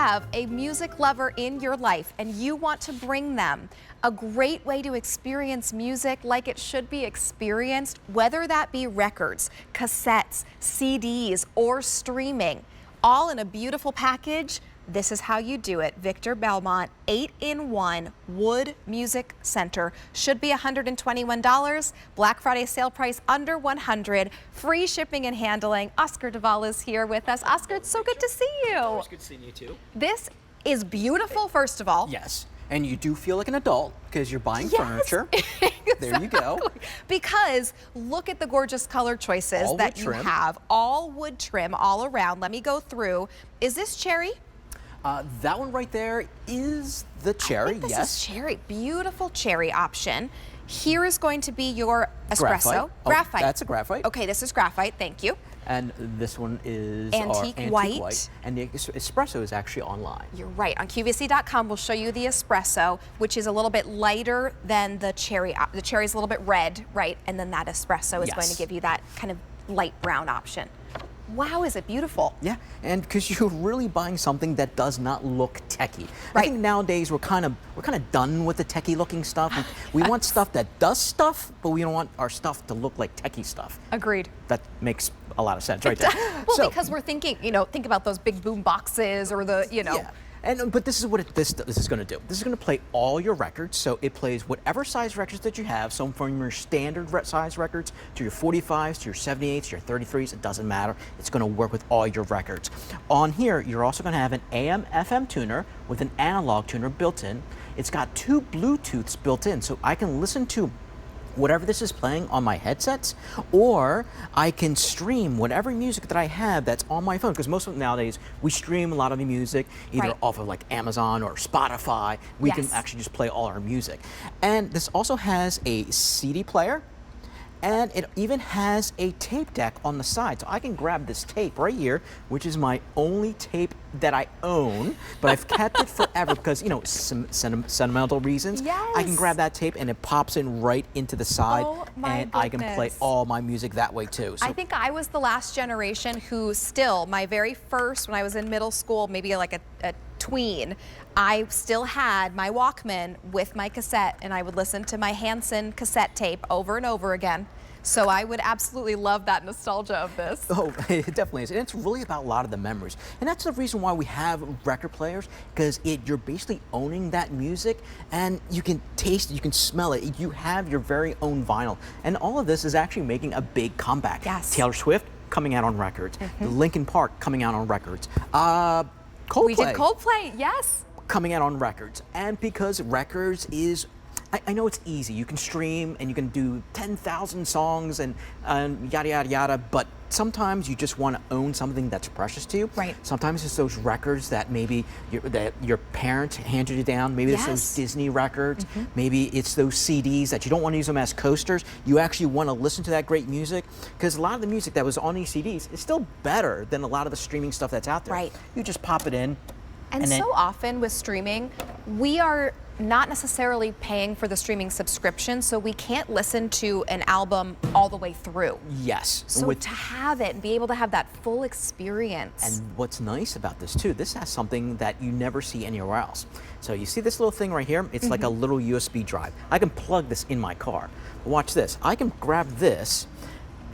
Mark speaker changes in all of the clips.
Speaker 1: have a music lover in your life and you want to bring them a great way to experience music like it should be experienced, whether that be records, cassettes, CDs, or streaming, all in a beautiful package, this is how you do it. Victor Belmont 8-in-1 wood music center should be $121. Black Friday sale price under $100. Free shipping and handling. Oscar Duvall is here with us. Oscar, it's so good to see you.
Speaker 2: It's good seeing you too.
Speaker 1: This is beautiful, first of all.
Speaker 2: Yes, and you do feel like an adult because you're buying furniture.
Speaker 1: Exactly.
Speaker 2: There you go.
Speaker 1: Because look at the gorgeous color choices
Speaker 2: All
Speaker 1: that
Speaker 2: wood
Speaker 1: you
Speaker 2: trim.
Speaker 1: have. All wood trim all around. Let me go through. Is this cherry?
Speaker 2: That one right there is the cherry,
Speaker 1: I think this
Speaker 2: yes.
Speaker 1: is cherry. Beautiful cherry option. Here is going to be your espresso.
Speaker 2: Graphite. That's a graphite.
Speaker 1: Okay, this is graphite. Thank you.
Speaker 2: And this one is
Speaker 1: Antique
Speaker 2: our
Speaker 1: white.
Speaker 2: And the espresso is actually online.
Speaker 1: You're right. On QVC.com, we'll show you the espresso, which is a little bit lighter than the cherry. The cherry is a little bit red, right? And then that espresso is going to give you that kind of light brown option. Wow, is it beautiful?
Speaker 2: Yeah, and because you're really buying something that does not look techie.
Speaker 1: Right.
Speaker 2: I think nowadays we're kind of done with the techie looking stuff. We want stuff that does stuff, but we don't want our stuff to look like techie stuff.
Speaker 1: Agreed.
Speaker 2: That makes a lot of sense right there.
Speaker 1: Well, because we're thinking, think about those big boom boxes or the,
Speaker 2: Yeah. But this is what this is going to do. This is going to play all your records, so it plays whatever size records that you have, so from your standard size records to your 45s, to your 78s, to your 33s, it doesn't matter. It's going to work with all your records. On here, you're also going to have an AM/FM tuner with an analog tuner built in. It's got 2 Bluetooths built in, so I can listen to whatever this is playing on my headsets, or I can stream whatever music that I have that's on my phone, because most of nowadays we stream a lot of the music either off of like Amazon or Spotify. We can actually just play all our music. And this also has a CD player, and it even has a tape deck on the side. So I can grab this tape right here, which is my only tape that I own, but I've kept it forever because, sentimental reasons.
Speaker 1: Yes.
Speaker 2: I can grab that tape and it pops in right into the side, and I can play all my music that way too. So
Speaker 1: I think I was the last generation who still, my very first, when I was in middle school, maybe like a tween, I still had my Walkman with my cassette, and I would listen to my Hanson cassette tape over and over again. So I would absolutely love that nostalgia of this.
Speaker 2: Oh, it definitely is. And it's really about a lot of the memories. And that's the reason why we have record players, because you're basically owning that music, and you can taste it, you can smell it. You have your very own vinyl. And all of this is actually making a big comeback.
Speaker 1: Yes.
Speaker 2: Taylor Swift coming out on records. Linkin Park coming out on records. Coldplay.
Speaker 1: We did Coldplay, yes.
Speaker 2: Coming out on records. And because records is, I know it's easy. You can stream and you can do 10,000 songs and yada, yada, yada, but sometimes you just want to own something that's precious to you.
Speaker 1: Right.
Speaker 2: Sometimes it's those records that maybe your parents handed you down. Maybe it's those Disney records. Maybe it's those CDs that you don't want to use them as coasters. You actually want to listen to that great music, because a lot of the music that was on these CDs is still better than a lot of the streaming stuff that's out there.
Speaker 1: Right.
Speaker 2: You just pop it in.
Speaker 1: And
Speaker 2: then,
Speaker 1: so often with streaming, we are not necessarily paying for the streaming subscription, so we can't listen to an album all the way through.
Speaker 2: Yes.
Speaker 1: So to have it and be able to have that full experience.
Speaker 2: And what's nice about this too, this has something that you never see anywhere else. So you see this little thing right here? It's like a little USB drive. I can plug this in my car. Watch this. I can grab this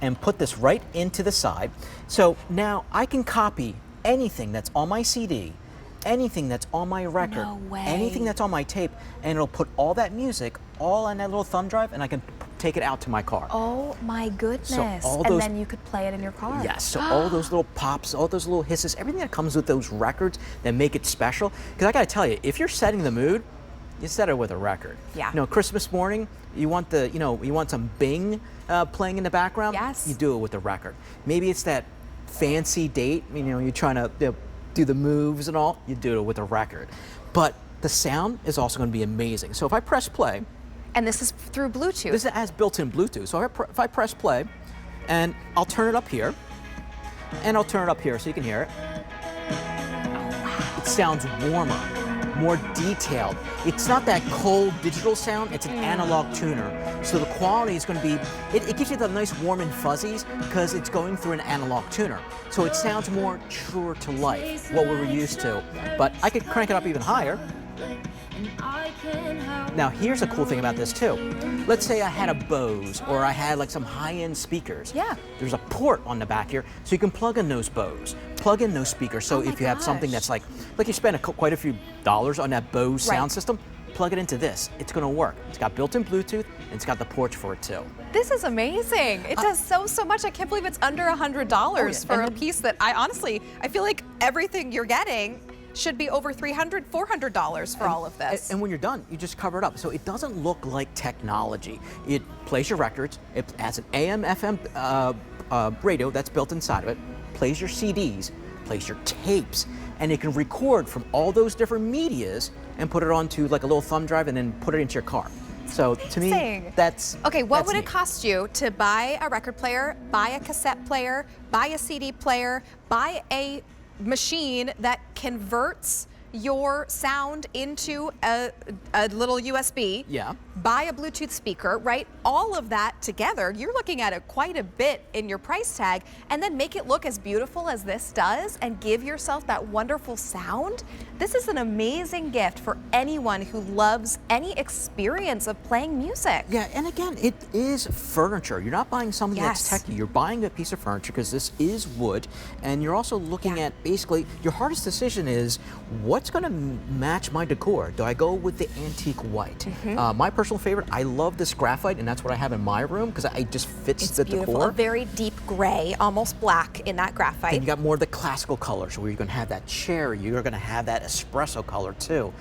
Speaker 2: and put this right into the side. So now I can copy anything that's on my CD, anything that's on my record, anything that's on my tape, and it'll put all that music all on that little thumb drive, and I can take it out to my car.
Speaker 1: Oh my goodness.
Speaker 2: So
Speaker 1: and then you could play it in your car.
Speaker 2: Yes, so all those little pops, all those little hisses, everything that comes with those records that make it special. Because I gotta tell you, if you're setting the mood, you set it with a record.
Speaker 1: Yeah.
Speaker 2: Christmas morning, you want you want some Bing playing in the background.
Speaker 1: Yes.
Speaker 2: You do it with a record. Maybe it's that fancy date, you're trying to do the moves and all, you do it with a record. But the sound is also going to be amazing. So if I press play,
Speaker 1: and this is through Bluetooth.
Speaker 2: this has built-in Bluetooth. So if I press play, and I'll turn it up here, and I'll turn it up here so you can hear it. It sounds warmer, more detailed. It's not that cold digital sound, it's an analog tuner. So the quality is going to be, it gives you the nice warm and fuzzies because it's going through an analog tuner. So it sounds more truer to life, what we were used to. But I could crank it up even higher. Now here's a cool thing about this too. Let's say I had a Bose or I had like some high-end speakers.
Speaker 1: Yeah.
Speaker 2: There's a port on the back here, so you can plug in those Bose, plug in those speakers. So if you have something that's like you spend quite a few dollars on that Bose sound system, plug it into this. It's going to work. It's got built-in Bluetooth and it's got the ports for it too.
Speaker 1: This is amazing. It does so much. I can't believe it's under $100 for a piece that I feel like everything you're getting should be over $300, $400 for all of this.
Speaker 2: And when you're done, you just cover it up. So it doesn't look like technology. It plays your records. It has an AM, FM radio that's built inside of it, plays your CDs, plays your tapes, and it can record from all those different medias and put it onto like a little thumb drive and then put it into your car. So to me, that's
Speaker 1: okay. What would
Speaker 2: neat.
Speaker 1: it cost you to buy a record player, buy a cassette player, buy a CD player, buy a machine that converts your sound into a little USB, buy a Bluetooth speaker, right? All of that together, you're looking at quite a bit in your price tag, and then make it look as beautiful as this does and give yourself that wonderful sound. This is an amazing gift for anyone who loves any experience of playing music.
Speaker 2: Yeah, and again, it is furniture. You're not buying something that's techy. You're buying a piece of furniture because this is wood, and you're also looking at basically your hardest decision is what's going to match my decor. Do I go with the antique white? My personal favorite, I love this graphite, and that's what I have in my room because it just fits the
Speaker 1: beautiful.
Speaker 2: decor.
Speaker 1: A very deep gray, almost black in that graphite.
Speaker 2: And you got more of the classical colors where you're going to have that cherry, you're going to have that espresso color too.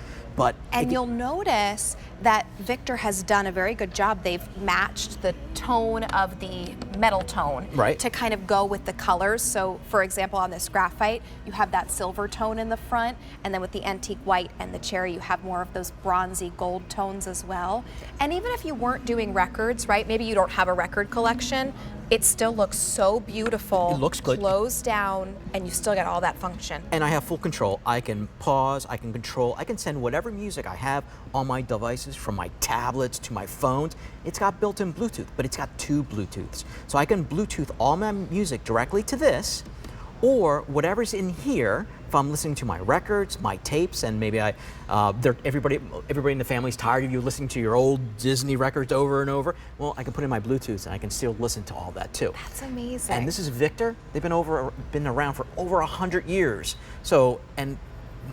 Speaker 2: And
Speaker 1: you'll notice that Victor has done a very good job. They've matched the tone of the metal tone to kind of go with the colors. So for example, on this graphite, you have that silver tone in the front, and then with the antique white and the cherry, you have more of those bronzy gold tones as well. And even if you weren't doing records, right, maybe you don't have a record collection, it still looks so beautiful.
Speaker 2: It looks good.
Speaker 1: Closed down, and you still get all that function.
Speaker 2: And I have full control. I can pause, I can control, I can send whatever music I have on my devices, from my tablets to my phones. It's got built-in Bluetooth, but it's got two Bluetooths. So I can Bluetooth all my music directly to this, or whatever's in here, if I'm listening to my records, my tapes, and maybe everybody in the family's tired of you listening to your old Disney records over and over, well, I can put in my Bluetooth and I can still listen to all that too.
Speaker 1: That's amazing.
Speaker 2: And this is Victor. They've been around for over 100 years. So, and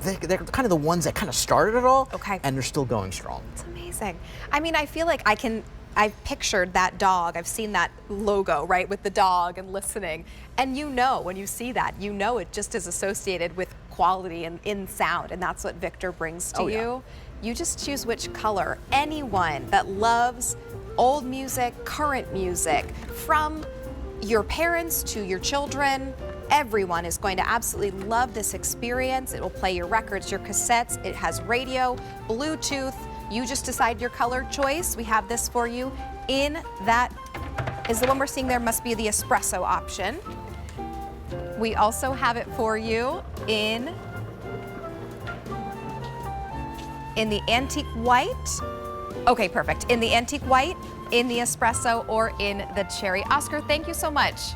Speaker 2: they're kind of the ones that kind of started it all, and they're still going strong.
Speaker 1: It's amazing. I mean, I feel like I've pictured that dog. I've seen that logo, right, with the dog and listening. And you know, when you see that, you know it just is associated with quality and in sound, and that's what Victor brings to you. You just choose which color. Anyone that loves old music, current music, from your parents to your children, everyone is going to absolutely love this experience. It will play your records, your cassettes. It has radio, Bluetooth. You just decide your color choice. We have this for you in that is the one we're seeing there, must be the espresso option. We also have it for you in the antique white. Okay, perfect. In the antique white, in the espresso, or in the cherry. Oscar, thank you so much.